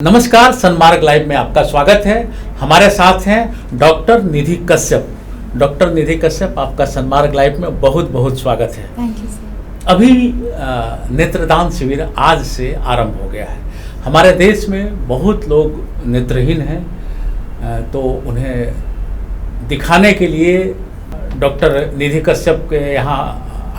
नमस्कार, सन्मार्ग लाइव में आपका स्वागत है। हमारे साथ हैं डॉक्टर निधि कश्यप। डॉक्टर निधि कश्यप, आपका सन्मार्ग लाइव में बहुत बहुत स्वागत है। Thank you sir. अभी नेत्रदान शिविर आज से आरंभ हो गया है। हमारे देश में बहुत लोग नेत्रहीन हैं, तो उन्हें दिखाने के लिए डॉक्टर निधि कश्यप के यहाँ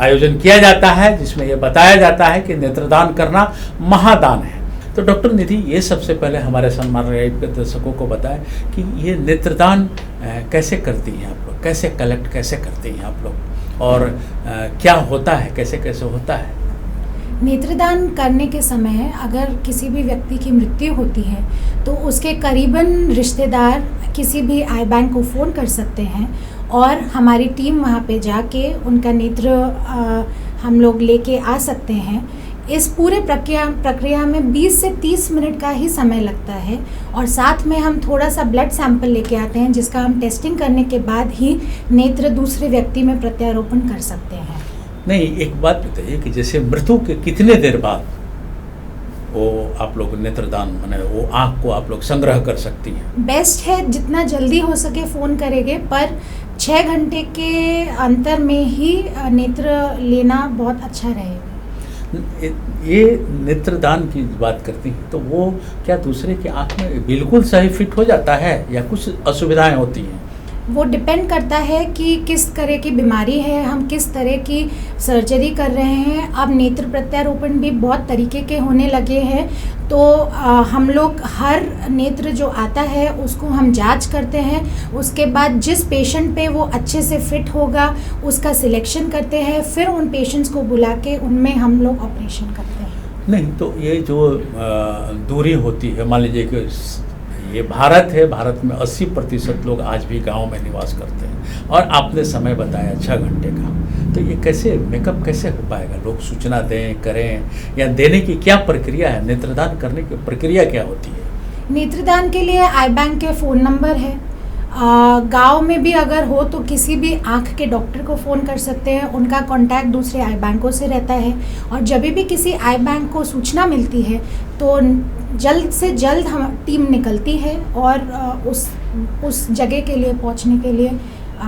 आयोजन किया जाता है, जिसमें यह बताया जाता है कि नेत्रदान करना महादान है। तो डॉक्टर निधि, ये सबसे पहले हमारे सन्मार्ग लाइव के दर्शकों को बताएं कि ये नेत्रदान कैसे करती हैं आप लोग, कैसे कलेक्ट कैसे करती हैं आप लोग, और क्या होता है, कैसे कैसे होता है। नेत्रदान करने के समय अगर किसी भी व्यक्ति की मृत्यु होती है तो उसके करीबन रिश्तेदार किसी भी आई बैंक को फ़ोन कर सकते हैं और हमारी टीम वहाँ पे जाके उनका नेत्र हम लोग लेके आ सकते हैं। इस पूरे प्रक्रिया में 20 से 30 मिनट का ही समय लगता है और साथ में हम थोड़ा सा ब्लड सैंपल लेके आते हैं, जिसका हम टेस्टिंग करने के बाद ही नेत्र दूसरे व्यक्ति में प्रत्यारोपण कर सकते हैं। नहीं, एक बात बताइए कि जैसे मृत्यु के कितने देर बाद वो आप लोग नेत्रदान माने वो आँख को आप लोग संग्रह कर सकती हैं? बेस्ट है जितना जल्दी हो सके फ़ोन करेंगे, पर 6 घंटे के अंतर में ही नेत्र लेना बहुत अच्छा रहेगा। ये नेत्रदान की बात करती हैं तो वो क्या दूसरे की आँख में बिल्कुल सही फिट हो जाता है या कुछ असुविधाएं होती हैं? वो डिपेंड करता है कि किस तरह की बीमारी है, हम किस तरह की सर्जरी कर रहे हैं। अब नेत्र प्रत्यारोपण भी बहुत तरीके के होने लगे हैं, तो हम लोग हर नेत्र जो आता है उसको हम जांच करते हैं। उसके बाद जिस पेशेंट पे वो अच्छे से फिट होगा उसका सिलेक्शन करते हैं, फिर उन पेशेंट्स को बुला के उनमें हम लोग ऑपरेशन करते हैं। नहीं, तो ये जो दूरी होती है, मान लीजिए कि ये भारत है, भारत में 80% लोग आज भी गांव में निवास करते हैं और आपने समय बताया 6 घंटे का, तो ये कैसे मेकअप कैसे हो पाएगा? लोग सूचना दें, करें, या देने की क्या प्रक्रिया है? नेत्रदान करने की प्रक्रिया क्या होती है? नेत्रदान के लिए आई बैंक के फ़ोन नंबर है। गांव में भी अगर हो तो किसी भी आँख के डॉक्टर को फ़ोन कर सकते हैं, उनका कांटेक्ट दूसरे आई बैंकों से रहता है। और जब भी किसी आई बैंक को सूचना मिलती है तो जल्द से जल्द हम टीम निकलती है और उस जगह के लिए पहुंचने के लिए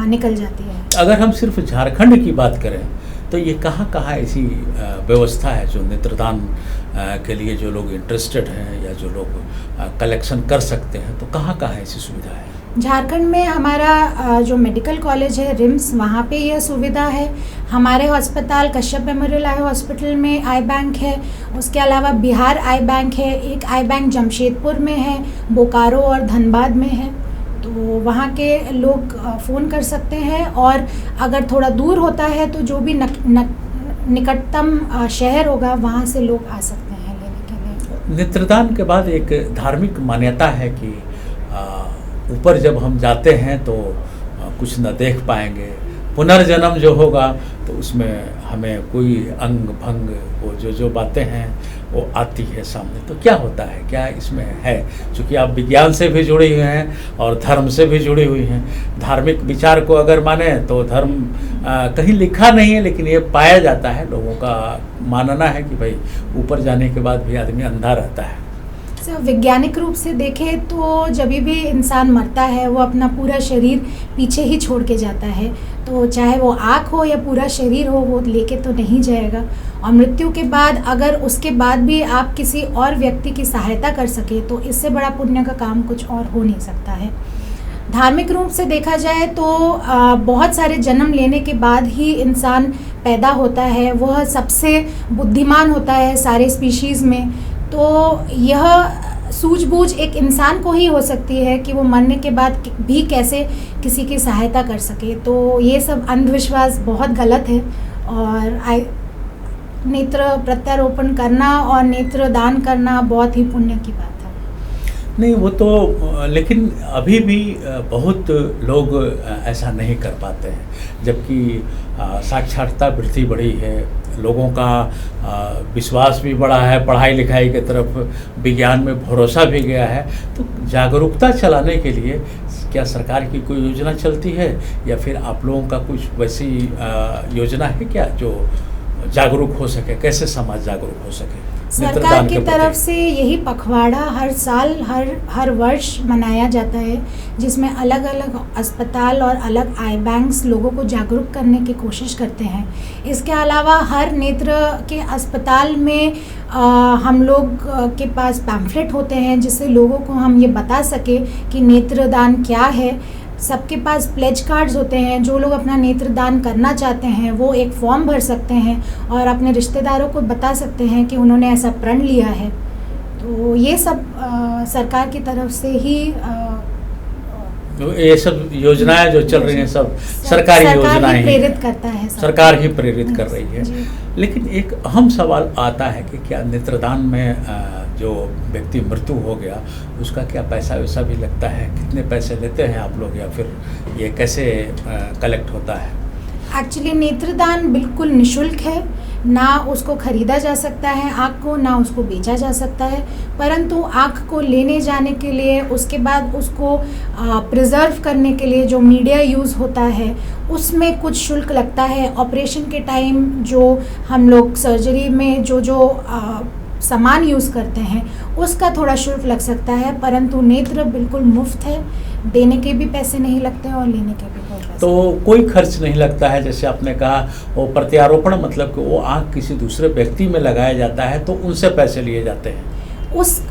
निकल जाती है। अगर हम सिर्फ झारखंड की बात करें तो ये कहाँ कहाँ ऐसी व्यवस्था है जो नेत्रदान के लिए जो लोग इंटरेस्टेड हैं या जो लोग कलेक्शन कर सकते हैं, तो कहाँ कहाँ ऐसी सुविधा है? झारखंड में हमारा जो मेडिकल कॉलेज है रिम्स, वहाँ पे यह सुविधा है। हमारे अस्पताल कश्यप मेमोरियल आई हॉस्पिटल में आई बैंक है। उसके अलावा बिहार आई बैंक है, एक आई बैंक जमशेदपुर में है, बोकारो और धनबाद में है। तो वहाँ के लोग फ़ोन कर सकते हैं, और अगर थोड़ा दूर होता है तो जो भी निकटतम शहर होगा वहाँ से लोग आ सकते हैं लेने के लिए। नेत्रदान के बाद एक धार्मिक मान्यता है कि ऊपर जब हम जाते हैं तो कुछ न देख पाएंगे, पुनर्जन्म जो होगा तो उसमें हमें कोई अंग भंग वो जो बातें हैं वो आती है सामने। तो क्या होता है, क्या इसमें है? चूँकि आप विज्ञान से भी जुड़ी हुई हैं और धर्म से भी जुड़ी हुई हैं, धार्मिक विचार को अगर माने तो धर्म कहीं लिखा नहीं है, लेकिन ये पाया जाता है, लोगों का मानना है कि भाई ऊपर जाने के बाद भी आदमी अंधा रहता है। वैज्ञानिक रूप से देखें तो जब भी इंसान मरता है वो अपना पूरा शरीर पीछे ही छोड़ के जाता है, तो चाहे वो आँख हो या पूरा शरीर हो वो लेके तो नहीं जाएगा। और मृत्यु के बाद अगर उसके बाद भी आप किसी और व्यक्ति की सहायता कर सके तो इससे बड़ा पुण्य का काम कुछ और हो नहीं सकता है। धार्मिक रूप से देखा जाए तो बहुत सारे जन्म लेने के बाद ही इंसान पैदा होता है, वह सबसे बुद्धिमान होता है सारे स्पीशीज़ में। तो यह सूझबूझ एक इंसान को ही हो सकती है कि वो मरने के बाद भी कैसे किसी की सहायता कर सके। तो ये सब अंधविश्वास बहुत गलत है, और नेत्र प्रत्यारोपण करना और नेत्र दान करना बहुत ही पुण्य की बात है। नहीं, वो तो लेकिन अभी भी बहुत लोग ऐसा नहीं कर पाते हैं, जबकि साक्षरता वृद्धि बढ़ी है, लोगों का विश्वास भी बढ़ा है, पढ़ाई लिखाई की तरफ विज्ञान में भरोसा भी गया है। तो जागरूकता चलाने के लिए क्या सरकार की कोई योजना चलती है या फिर आप लोगों का कुछ वैसी योजना है क्या जो जागरूक हो सके? कैसे समाज जागरूक हो सके? सरकार की तरफ से यही पखवाड़ा हर साल हर वर्ष मनाया जाता है, जिसमें अलग अलग अस्पताल और अलग आई बैंक्स लोगों को जागरूक करने की कोशिश करते हैं। इसके अलावा हर नेत्र के अस्पताल में हम लोग के पास पैम्फलेट होते हैं, जिससे लोगों को हम ये बता सके कि नेत्रदान क्या है। सबके पास प्लेज कार्ड्स होते हैं, जो लोग अपना नेत्रदान करना चाहते हैं वो एक फॉर्म भर सकते हैं और अपने रिश्तेदारों को बता सकते हैं कि उन्होंने ऐसा प्रण लिया है। तो ये सब सरकार की तरफ से ही ये सब योजनाएं जो चल रही हैं सब सरकारी योजनाएं प्रेरित करता है, सरकार ही प्रेरित कर रही है। लेकिन एक अहम सवाल आता है कि क्या नेत्रदान में जो व्यक्ति मृत्यु हो गया उसका क्या पैसा वैसा भी लगता है? कितने पैसे लेते हैं आप लोग, या फिर ये कैसे कलेक्ट होता है? एक्चुअली नेत्रदान बिल्कुल निशुल्क है, ना उसको ख़रीदा जा सकता है आँख को, ना उसको बेचा जा सकता है। परंतु आँख को लेने जाने के लिए, उसके बाद उसको प्रिजर्व करने के लिए जो मीडिया यूज़ होता है उसमें कुछ शुल्क लगता है। ऑपरेशन के टाइम जो हम लोग सर्जरी में जो सामान यूज़ करते हैं उसका थोड़ा शुल्क लग सकता है, परंतु नेत्र बिल्कुल मुफ्त है, देने के भी पैसे नहीं लगते और लेने के भी कोई पैसे। तो कोई खर्च नहीं लगता है, जैसे आपने कहा वो प्रत्यारोपण, मतलब कि वो आँख किसी दूसरे व्यक्ति में लगाया जाता है तो उनसे पैसे लिए जाते हैं?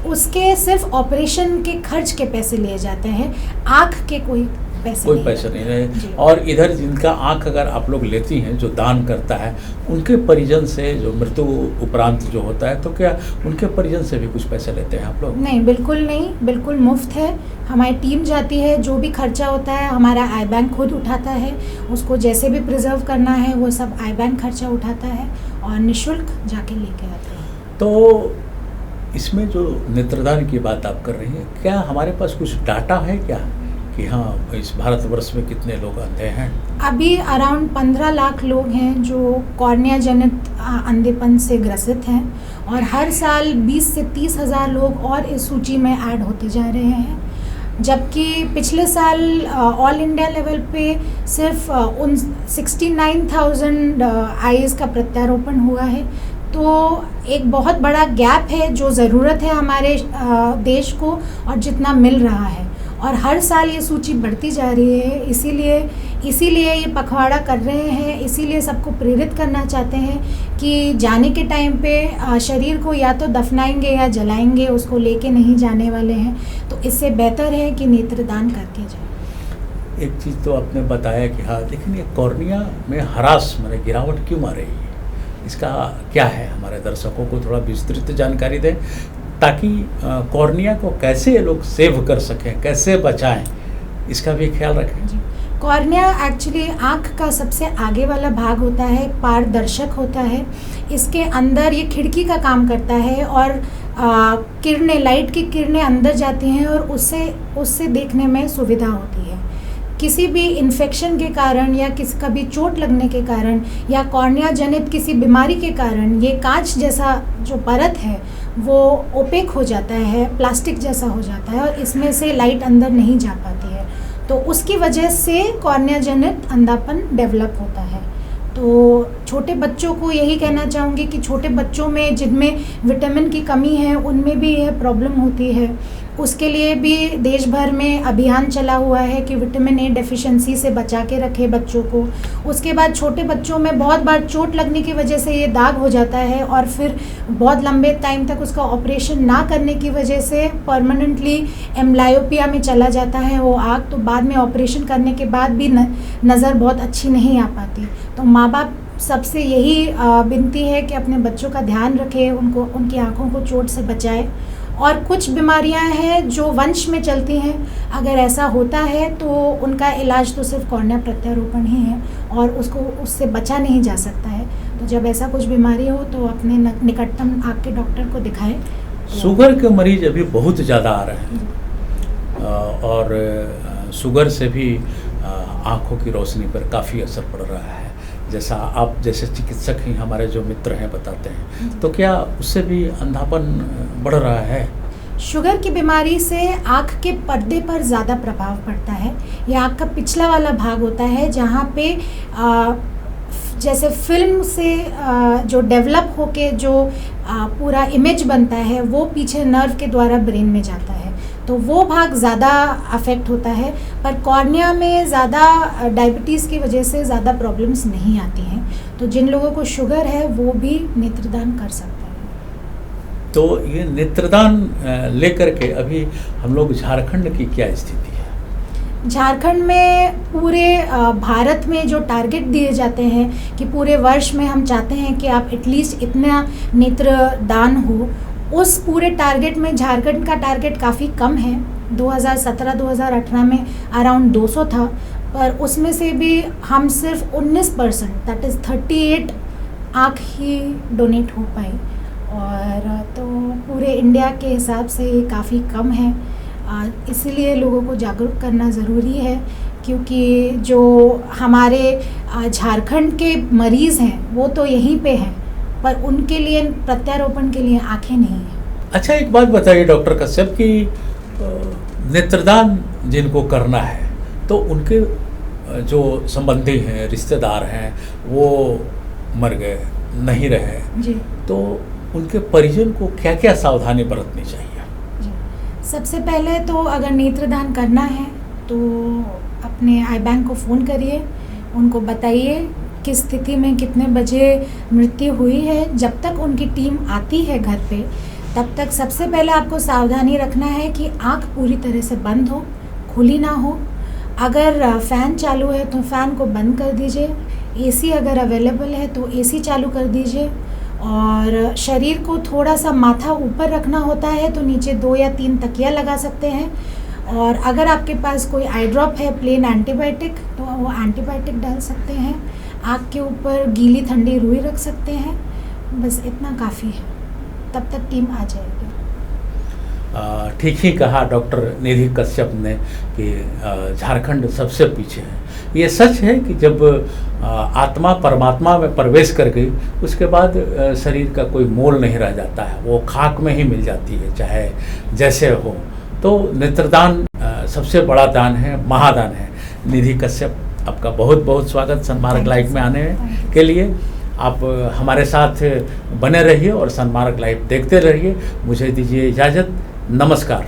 उसके सिर्फ ऑपरेशन के खर्च के पैसे लिए जाते हैं, आँख के कोई पैसे नहीं रहे। और इधर जिनका आँख अगर आप लोग लेती हैं, जो दान करता है, उनके परिजन से जो मृत्यु उपरांत जो होता है, तो क्या उनके परिजन से भी कुछ पैसे लेते हैं आप लोग? नहीं, बिल्कुल नहीं, बिल्कुल मुफ्त है। हमारी टीम जाती है, जो भी खर्चा होता है हमारा आई बैंक खुद उठाता है, उसको जैसे भी प्रिजर्व करना है वो सब आई बैंक खर्चा उठाता है और निःशुल्क जाके लेके आते हैं। तो इसमें जो नेत्रदान की बात आप कर रही हैं, क्या हमारे पास कुछ डाटा है क्या कि हाँ इस भारतवर्ष में कितने लोग अंधे हैं? अभी अराउंड 15 लाख लोग हैं जो कॉर्निया जनित अंधेपन से ग्रसित हैं, और हर साल 20 से 30 हज़ार लोग और इस सूची में ऐड होते जा रहे हैं। जबकि पिछले साल ऑल इंडिया लेवल पे सिर्फ 69,000 आईज का प्रत्यारोपण हुआ है। तो एक बहुत बड़ा गैप है, जो ज़रूरत है हमारे देश को और जितना मिल रहा है, और हर साल ये सूची बढ़ती जा रही है। इसीलिए ये पखवाड़ा कर रहे हैं, इसीलिए सबको प्रेरित करना चाहते हैं कि जाने के टाइम पे शरीर को या तो दफनाएंगे या जलाएंगे, उसको लेके नहीं जाने वाले हैं। तो इससे बेहतर है कि नेत्रदान करके जाए। एक चीज़ तो आपने बताया कि हाँ, लेकिन ये कॉर्निया में हरास माने गिरावट क्यों आ रही है, इसका क्या है? हमारे दर्शकों को थोड़ा विस्तृत जानकारी दें, ताकि कॉर्निया को कैसे लोग सेव कर सकें, कैसे बचाएं, इसका भी ख्याल रखें। कॉर्निया एक्चुअली आँख का सबसे आगे वाला भाग होता है, पारदर्शक होता है। इसके अंदर ये खिड़की का काम करता है और किरणें, लाइट की किरणें अंदर जाती हैं और उससे देखने में सुविधा होती है। किसी भी इन्फेक्शन के कारण या कभी चोट लगने के कारण या कॉर्निया जनित किसी बीमारी के कारण ये कांच जैसा जो परत है वो ओपेक हो जाता है, प्लास्टिक जैसा हो जाता है, और इसमें से लाइट अंदर नहीं जा पाती है। तो उसकी वजह से कॉर्निया जनित अंधापन डेवलप होता है। तो छोटे बच्चों को यही कहना चाहूँगी कि छोटे बच्चों में जिनमें विटामिन की कमी है उनमें भी यह प्रॉब्लम होती है। उसके लिए भी देश भर में अभियान चला हुआ है कि विटामिन ए डेफिशिएंसी से बचा के रखे बच्चों को। उसके बाद छोटे बच्चों में बहुत बार चोट लगने की वजह से ये दाग हो जाता है और फिर बहुत लंबे टाइम तक उसका ऑपरेशन ना करने की वजह से परमानेंटली एम्ब्लायोपिया में चला जाता है वो आँख। तो बाद में ऑपरेशन करने के बाद भी नज़र बहुत अच्छी नहीं आ पाती। तो माँ बाप सबसे यही विनती है कि अपने बच्चों का ध्यान रखें, उनको उनकी आँखों को चोट से बचाएं। और कुछ बीमारियां हैं जो वंश में चलती हैं, अगर ऐसा होता है तो उनका इलाज तो सिर्फ कॉर्निया प्रत्यारोपण ही है और उससे बचा नहीं जा सकता है। तो जब ऐसा कुछ बीमारी हो तो अपने निकटतम आँख के डॉक्टर को दिखाएं। शुगर के मरीज अभी बहुत ज़्यादा आ रहे हैं और शुगर से भी आँखों की रोशनी पर काफ़ी असर पड़ रहा है, जैसा आप जैसे चिकित्सक ही हमारे जो मित्र हैं बताते हैं। तो क्या उससे भी अंधापन बढ़ रहा है? शुगर की बीमारी से आँख के पर्दे पर ज़्यादा प्रभाव पड़ता है। यह आँख का पिछला वाला भाग होता है जहाँ पे जैसे फिल्म से जो डेवलप होके जो पूरा इमेज बनता है वो पीछे नर्व के द्वारा ब्रेन में जाता है, तो वो भाग ज़्यादा अफेक्ट होता है। पर कॉर्निया में ज़्यादा डायबिटीज़ की वजह से ज़्यादा प्रॉब्लम्स नहीं आती हैं, तो जिन लोगों को शुगर है वो भी नेत्रदान कर सकते हैं। तो ये नेत्रदान लेकर के अभी हम लोग झारखंड की क्या स्थिति है? झारखंड में पूरे भारत में जो टारगेट दिए जाते हैं कि पूरे वर्ष में हम चाहते हैं कि आप एटलीस्ट इतना नेत्रदान हो, उस पूरे टारगेट में झारखंड का टारगेट काफ़ी कम है। 2017-2018 में अराउंड 200 था, पर उसमें से भी हम सिर्फ 19% दैट इज़ 38 आँख ही डोनेट हो पाई, और तो पूरे इंडिया के हिसाब से ये काफ़ी कम है। इसीलिए लोगों को जागरूक करना ज़रूरी है, क्योंकि जो हमारे झारखंड के मरीज़ हैं वो तो यहीं पे हैं, पर उनके लिए प्रत्यारोपण के लिए आंखें नहीं हैं। अच्छा, एक बात बताइए डॉक्टर कश्यप कि नेत्रदान जिनको करना है तो उनके जो संबंधी हैं, रिश्तेदार हैं, वो मर गए, नहीं रहे जी, तो उनके परिजन को क्या क्या सावधानी बरतनी चाहिए? सबसे पहले तो अगर नेत्रदान करना है तो अपने आई बैंक को फ़ोन करिए, उनको बताइए किस स्थिति में कितने बजे मृत्यु हुई है। जब तक उनकी टीम आती है घर पे, तब तक सबसे पहले आपको सावधानी रखना है कि आँख पूरी तरह से बंद हो, खुली ना हो। अगर फ़ैन चालू है तो फ़ैन को बंद कर दीजिए, एसी अगर अवेलेबल है तो एसी चालू कर दीजिए, और शरीर को थोड़ा सा माथा ऊपर रखना होता है तो नीचे 2 या 3 तकिया लगा सकते हैं। और अगर आपके पास कोई आई ड्रॉप है, प्लेन एंटीबायोटिक, तो वो एंटीबायोटिक डाल सकते हैं। आँख के ऊपर गीली ठंडी रुई रख सकते हैं, बस इतना काफ़ी है, तब तक टीम आ जाएगी। ठीक ही कहा डॉक्टर निधि कश्यप ने कि झारखंड सबसे पीछे है। ये सच है कि जब आत्मा परमात्मा में प्रवेश कर गई उसके बाद शरीर का कोई मोल नहीं रह जाता है, वो खाक में ही मिल जाती है, चाहे जैसे हो। तो नेत्रदान सबसे बड़ा दान है, महादान है। निधि कश्यप, आपका बहुत बहुत स्वागत सन्मार्ग लाइव में आने के लिए। आप हमारे साथ बने रहिए और सन्मार्ग लाइव देखते रहिए। मुझे दीजिए इजाज़त, नमस्कार।